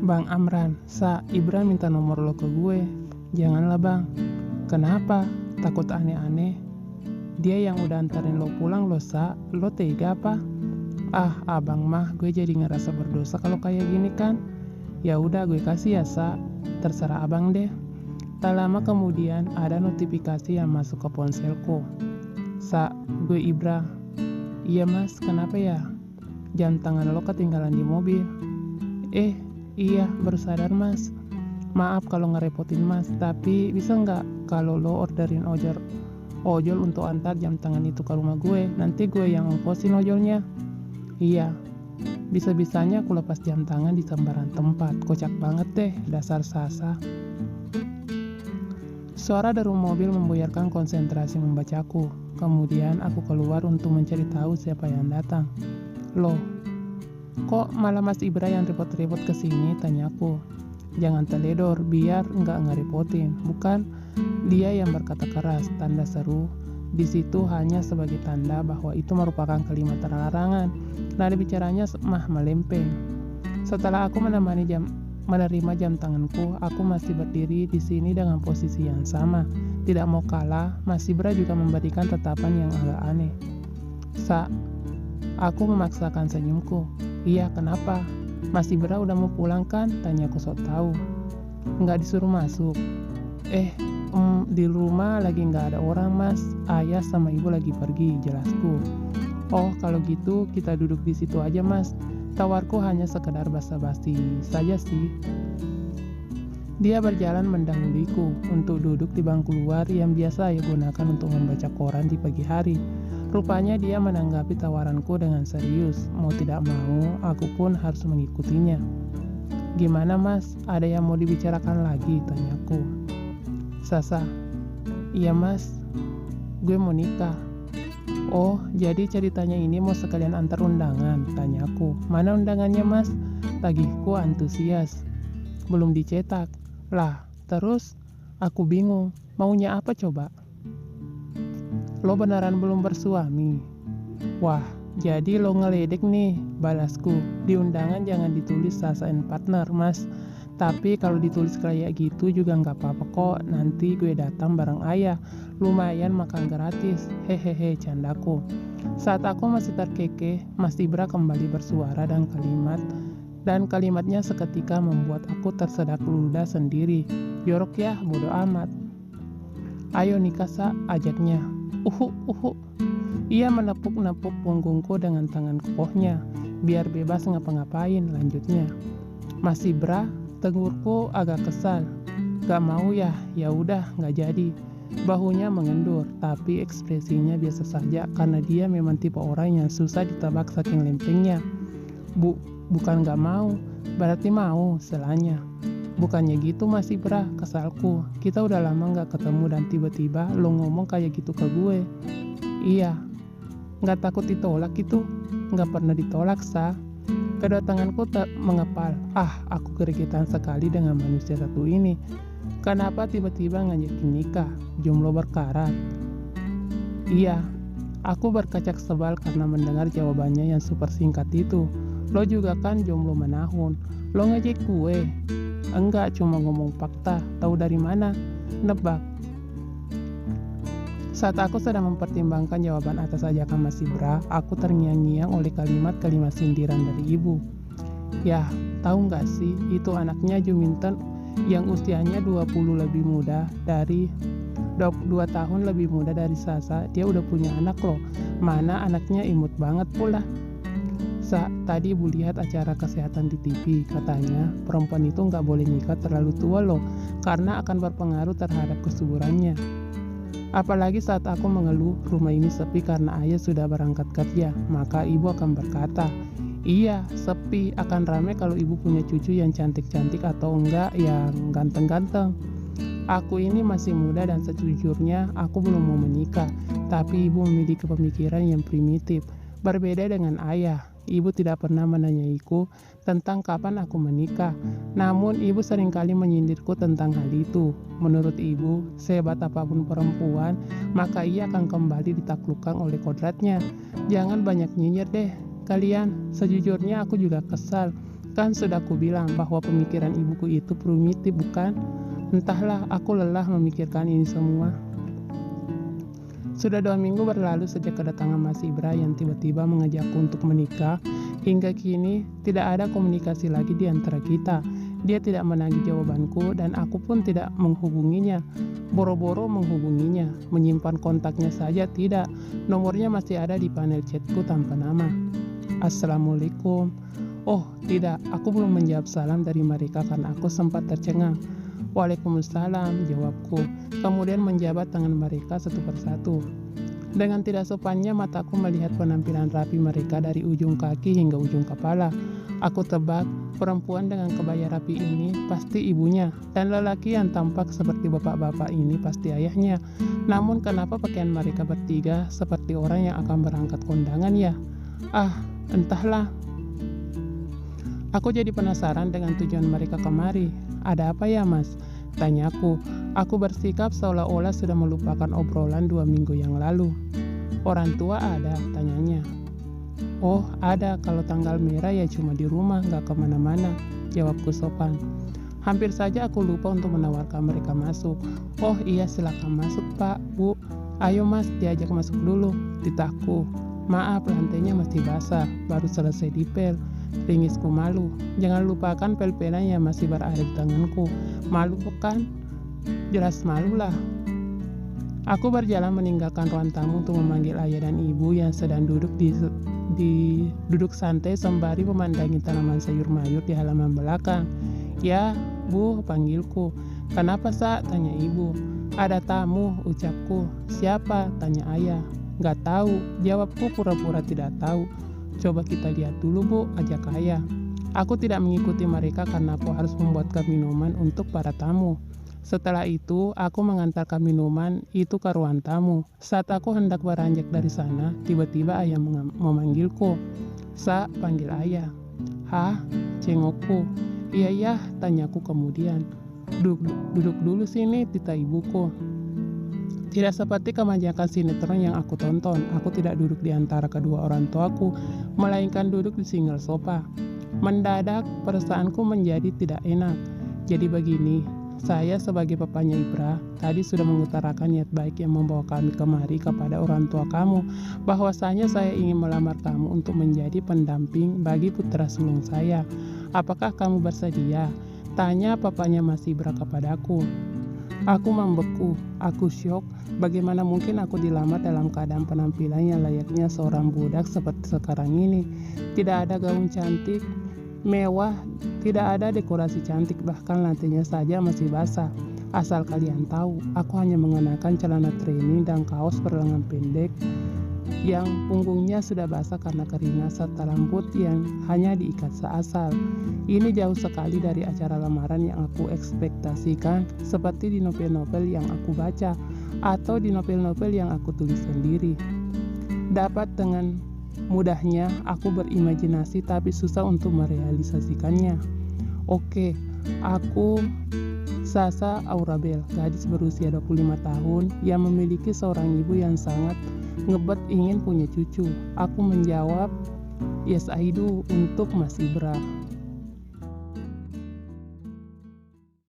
Bang Amran, Ibra minta nomor lo ke gue. Janganlah bang. Kenapa? Takut aneh-aneh? Dia yang udah antarin lo pulang lo lo tega apa? Ah abang mah gue jadi ngerasa berdosa kalau kayak gini kan. Ya udah gue kasih ya terserah abang deh. Tak lama kemudian ada notifikasi yang masuk ke ponselku. Gue Ibra. Iya mas, kenapa ya? Jam tangan lo ketinggalan di mobil. Iya, baru sadar mas. Maaf kalau ngerepotin mas, tapi bisa nggak kalau lo orderin ojol untuk antar jam tangan itu ke rumah gue? Nanti gue yang ongkosin ojolnya. Iya, bisa-bisanya aku lepas jam tangan di sembarang tempat. Kocak banget deh, dasar Sasa. Suara dari mobil membuyarkan konsentrasi membacaku. Kemudian aku keluar untuk mencari tahu siapa yang datang. Loh, kok malah Mas Ibra yang repot-repot kesini? Tanyaku. Jangan teledor, biar nggak ngerepotin. Bukan dia yang berkata keras, tanda seru. Di situ hanya sebagai tanda bahwa itu merupakan kalimat larangan. Nada bicaranya mah melempeng. Setelah aku menerima jam tanganku, aku masih berdiri di sini dengan posisi yang sama. Tidak mau kalah, Mas Ibra juga memberikan tatapan yang agak aneh. Aku memaksakan senyumku. Iya, kenapa? Mas Ibra udah mau pulang kan? Tanyaku sok tahu. Nggak disuruh masuk. Di rumah lagi nggak ada orang mas. Ayah sama ibu lagi pergi, jelasku. Oh, kalau gitu kita duduk di situ aja mas. Tawarku hanya sekedar basa-basi saja sih. Dia berjalan mendahuliku untuk duduk di bangku luar yang biasa ia gunakan untuk membaca koran di pagi hari. Rupanya dia menanggapi tawaranku dengan serius. Mau tidak mau, aku pun harus mengikutinya. Gimana mas? Ada yang mau dibicarakan lagi? Tanyaku. Sasa. Iya mas, gue mau nikah. Oh, jadi ceritanya ini mau sekalian antar undangan? Tanyaku. Mana undangannya mas? Tagihku antusias. Belum dicetak. Lah, terus? Aku bingung. Maunya apa coba? Lo beneran belum bersuami? Wah, jadi lo ngeledek nih, balasku. Di undangan jangan ditulis Sasa and partner, mas. Tapi kalau ditulis kayak gitu juga nggak apa-apa kok. Nanti gue datang bareng ayah. Lumayan makan gratis. Hehehe, candaku. Saat aku masih terkekeh, Mas Ibra kembali bersuara dan kalimatnya seketika membuat aku tersedak ludah sendiri. Jorok ya, bodo amat. Ayo nikah ajaknya. Ia menepuk-nepuk punggungku dengan tangan kokohnya. Biar bebas ngapa-ngapain, lanjutnya. Mas Ibra, tegurku agak kesal. Gak mau ya? Ya udah, gak jadi. Bahunya mengendur, tapi ekspresinya biasa saja karena dia memang tipe orang yang susah ditebak saking lempengnya. Bukan gak mau, berarti mau, selanya. Bukannya gitu Mas Ibra, kesalku. Kita udah lama gak ketemu dan tiba-tiba lo ngomong kayak gitu ke gue. Iya, gak takut ditolak itu? Gak pernah ditolak, Kedatanganku mengepal. Aku gregetan sekali dengan manusia satu ini. Kenapa tiba-tiba ngajakin nikah? Jomblo berkarat. Iya, aku berkacak sebal karena mendengar jawabannya yang super singkat itu. Lo juga kan jomblo menahun. Lo ngejek gue? Enggak, cuma ngomong fakta. Tahu dari mana? Nebak. Saat aku sedang mempertimbangkan jawaban atas ajakan Mas Ibra, aku terngiang-ngiang oleh kalimat-kalimat sindiran dari ibu. Yah, tahu nggak sih, itu anaknya Juminten yang usianya 2 tahun lebih muda dari Sasa. Dia udah punya anak loh. Mana anaknya imut banget pula. Tadi ibu lihat acara kesehatan di TV. Katanya perempuan itu nggak boleh nikah terlalu tua loh, karena akan berpengaruh terhadap kesuburannya. Apalagi saat aku mengeluh rumah ini sepi karena ayah sudah berangkat kerja, maka ibu akan berkata, iya sepi, akan ramai kalau ibu punya cucu yang cantik-cantik atau enggak yang ganteng-ganteng. Aku ini masih muda dan sejujurnya aku belum mau menikah, tapi ibu memiliki pemikiran yang primitif. Berbeda dengan ayah, ibu tidak pernah menanyaiku tentang kapan aku menikah. Namun ibu seringkali menyindirku tentang hal itu. Menurut ibu, sehebat apapun perempuan, maka ia akan kembali ditaklukkan oleh kodratnya. Jangan banyak nyinyir deh kalian. Sejujurnya aku juga kesal Kan sudah aku bilang bahwa pemikiran ibuku itu primitif, bukan? Entahlah, aku lelah memikirkan ini semua. Sudah 2 minggu berlalu sejak kedatangan Mas Ibra yang tiba-tiba mengajakku untuk menikah. Hingga kini tidak ada komunikasi lagi di antara kita. Dia tidak menagih jawabanku dan aku pun tidak menghubunginya. Boro-boro menghubunginya, menyimpan kontaknya saja tidak. Nomornya masih ada di panel chatku tanpa nama. Assalamualaikum. Oh tidak, aku belum menjawab salam dari mereka karena aku sempat tercengang. Waalaikumsalam, jawabku. Kemudian menjabat tangan mereka satu persatu. Dengan tidak sopannya mataku melihat penampilan rapi mereka dari ujung kaki hingga ujung kepala. Aku tebak perempuan dengan kebaya rapi ini pasti ibunya, dan lelaki yang tampak seperti bapak-bapak ini pasti ayahnya. Namun kenapa pakaian mereka bertiga seperti orang yang akan berangkat kondangan ya? Entahlah. Aku jadi penasaran dengan tujuan mereka kemari. Ada apa ya mas? Tanyaku. Aku bersikap seolah-olah sudah melupakan obrolan 2 minggu yang lalu. Orang tua ada? Tanyanya. Oh ada, kalau tanggal merah ya cuma di rumah, gak kemana-mana, jawabku sopan. Hampir saja aku lupa untuk menawarkan mereka masuk. Oh iya, silakan masuk pak, bu. Ayo mas, diajak masuk dulu, titahku. Maaf, lantainya masih basah, baru selesai dipel. Ringisku malu. Jangan lupakan pel-pelan yang masih berada di tanganku. Malu bukan? Jelas malu lah. Aku berjalan meninggalkan ruang tamu untuk memanggil ayah dan ibu yang sedang duduk duduk santai sembari memandangi tanaman sayur mayur di halaman belakang. Ya, bu, panggilku. Kenapa sa? Tanya ibu. Ada tamu, ucapku. Siapa? Tanya ayah. Gak tahu, jawabku pura-pura tidak tahu. Coba kita lihat dulu bu, ajak ayah. Aku tidak mengikuti mereka karena aku harus membuatkan minuman untuk para tamu. Setelah itu, aku mengantarkan minuman itu ke ruang tamu. Saat aku hendak beranjak dari sana, tiba-tiba ayah memanggilku. Sa, panggil ayah. Hah? Cengokku. Iya, tanyaku kemudian. Duduk dulu sini, tita ibuku. Tidak seperti kebanyakan sinetron yang aku tonton, aku tidak duduk di antara kedua orang tuaku, melainkan duduk di single sofa. Mendadak, perasaanku menjadi tidak enak. Jadi begini, saya sebagai papanya Ibra, tadi sudah mengutarakan niat baik yang membawa kami kemari kepada orang tua kamu, bahwasanya saya ingin melamar kamu untuk menjadi pendamping bagi putra sulung saya. Apakah kamu bersedia? Tanya papanya Mas Ibra kepadaku. Aku membeku, aku syok. Bagaimana mungkin aku dilamar dalam keadaan penampilan yang layaknya seorang budak seperti sekarang ini. Tidak ada gaun cantik, mewah, tidak ada dekorasi cantik, bahkan lantainya saja masih basah. Asal kalian tahu, aku hanya mengenakan celana training dan kaos berlengan pendek yang punggungnya sudah basah karena keringat serta rambut yang hanya diikat seasal. Ini jauh sekali dari acara lamaran yang aku ekspektasikan, seperti di novel-novel yang aku baca atau di novel-novel yang aku tulis sendiri. Dapat dengan mudahnya aku berimajinasi tapi susah untuk merealisasikannya. Oke, aku Sasa Aurabel, gadis berusia 25 tahun yang memiliki seorang ibu yang sangat ngebet ingin punya cucu. Aku menjawab, yes I do, untuk Mas Ibra.